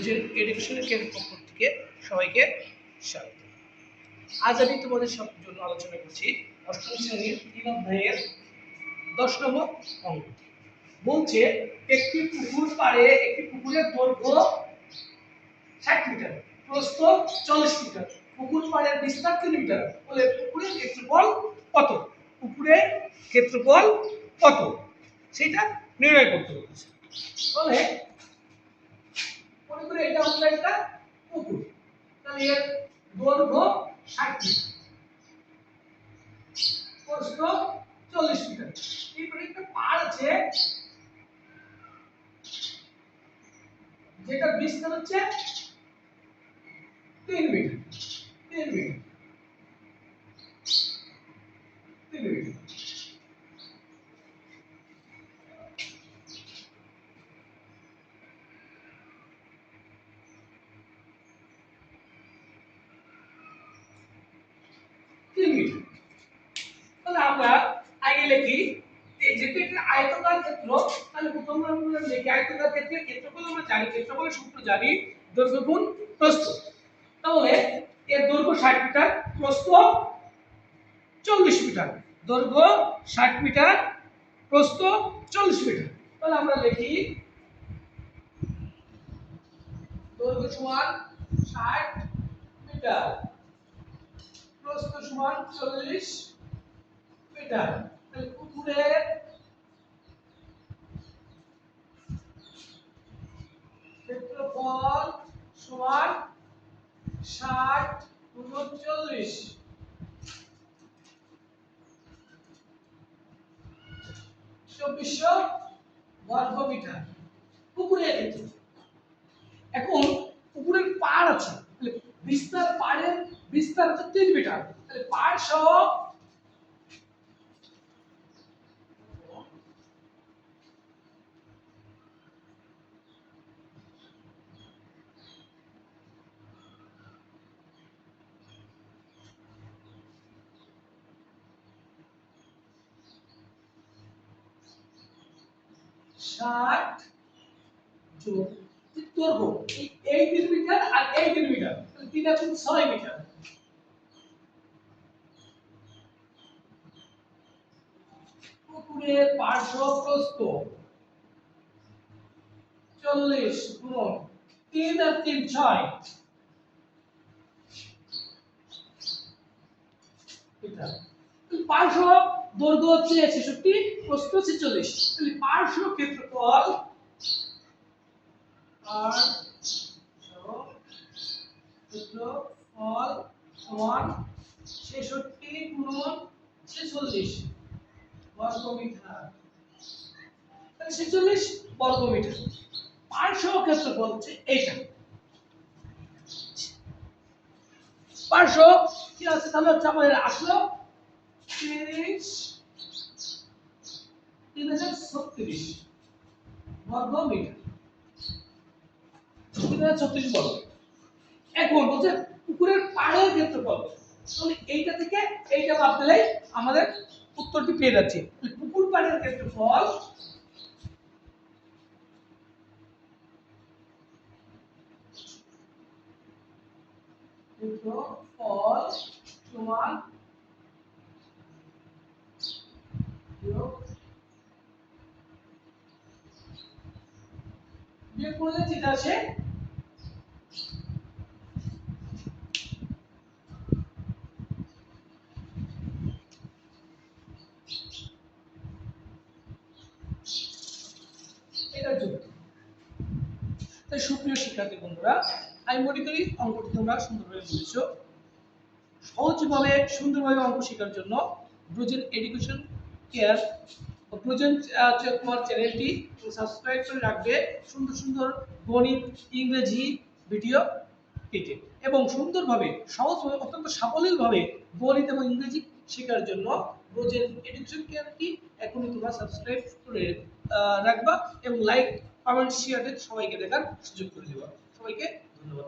ব্রুজেন education কেয়ারের পক্ষ থেকে সবাইকে স্বাগত। আজ আমি তোমাদের সব জন্য আলোচনা করছি অষ্টম শ্রেণীর 3 অধ্যায়ের 10 নম্বর অঙ্ক। বলছে একটি পুকুর পাড়ে একটি পুকুরের দৈর্ঘ্য 60 মিটার, প্রস্থ 40 মিটার, পুকুর পাড়ের বিস্তার 3 মিটার, বলে পুকুরের ক্ষেত্রফল কত? পুকুরের ক্ষেত্রফল কত সেটা নির্ণয় করতে বলেছে। বলে মনে করে এটা হলো একটা পুকুর, তাহলে এর দৈর্ঘ্য 60 মিটার, প্রস্থ 40 মিটার। এরপরে একটা পাড় আছে যেটা বিস্তার হচ্ছে 3 মিটার, 3 মিটার, 3 মিটার। তাহলে আমরা আগে লিখি যেটা একটা আয়তাকার ক্ষেত্র, তাহলে প্রথমে আমরা লিখি আয়তাকার ক্ষেত্রের ক্ষেত্রফল আমরা জানি, ক্ষেত্রফলের সূত্র জানি দৈর্ঘ্য গুণ প্রস্থ। তাহলে এর দৈর্ঘ্য 60 মিটার, প্রস্থ 40 মিটার, দৈর্ঘ্য 60 মিটার, প্রস্থ 40 মিটার। তাহলে আমরা লিখি দৈর্ঘ্য সমান 60 মিটার, প্রস্থ সমান 40 মিটার। তাহলে পুকুরের ক্ষেত্রফল সমান 60 গুণ 40, 2400 বর্গ মিটার পুকুরের ক্ষেত্র। এখন পুকুরের পাড় আছে, তাহলে বিস্তার, পাড়ের বিস্তার হচ্ছে 3 মিটার, তাহলে পাড় সহ ষাট যোগ দৈর্ঘ্য এই 3 মিটার আর এই 3 মিটার, তাহলে 3 আর 3 6 মিটার। পুকুরের পার্শ্ব প্রস্থ 40 গুণ 3 আর 3 6 মিটার। পার্শ্ব দৈর্ঘ্য হচ্ছে 66, প্রস্থ হচ্ছে 40, তাহলে পার্শ্ব ক্ষেত্রফল সমান 66 গুণ 46 বর্গ মিটার, তাহলে 46 বর্গ মিটার। পার্শ্ব ক্ষেত্রফল হচ্ছে এইটা। পার্শ্ব কি আছে তাহলে হচ্ছে আমাদের আসলো 3036 বর্গ মিটার, 3036 বর্গ। এখন বলছে পুকুরের পাড়ের ক্ষেত্রফল, তাহলে এইটা থেকে এইটা বাদ দিলেই আমাদের উত্তরটি পেয়ে যাচ্ছে। পুকুর পাড়ের ক্ষেত্রফল সমান বিয়োগ করলে যেটা আছে এটার জন্য। তাই সুপ্রিয় শিক্ষার্থী বন্ধুরা, আমি মনে করি অঙ্কটি তোমরা সুন্দরভাবে বুঝেছো। সহজভাবে সুন্দরভাবে অঙ্ক শেখার জন্য ব্রুজেন এডুকেশন কেয়ার ব্রুজেন তোমার চ্যানেলটি সাবস্ক্রাইব করে রাখবে। সুন্দর সুন্দর গণিত, ইংরেজি ভিডিও পেতে এবং সুন্দরভাবে সহজভাবে অত্যন্ত সাবলীলভাবে গণিত এবং ইংরেজি শেখার জন্য ব্রুজেন এডুকেশন কেয়ারটি এখনই তোমরা সাবস্ক্রাইব করে রাখবা এবং লাইক, কমেন্ট, শেয়ারে সবাইকে দেখার সুযোগ করে দেবা। সবাইকে ধন্যবাদ।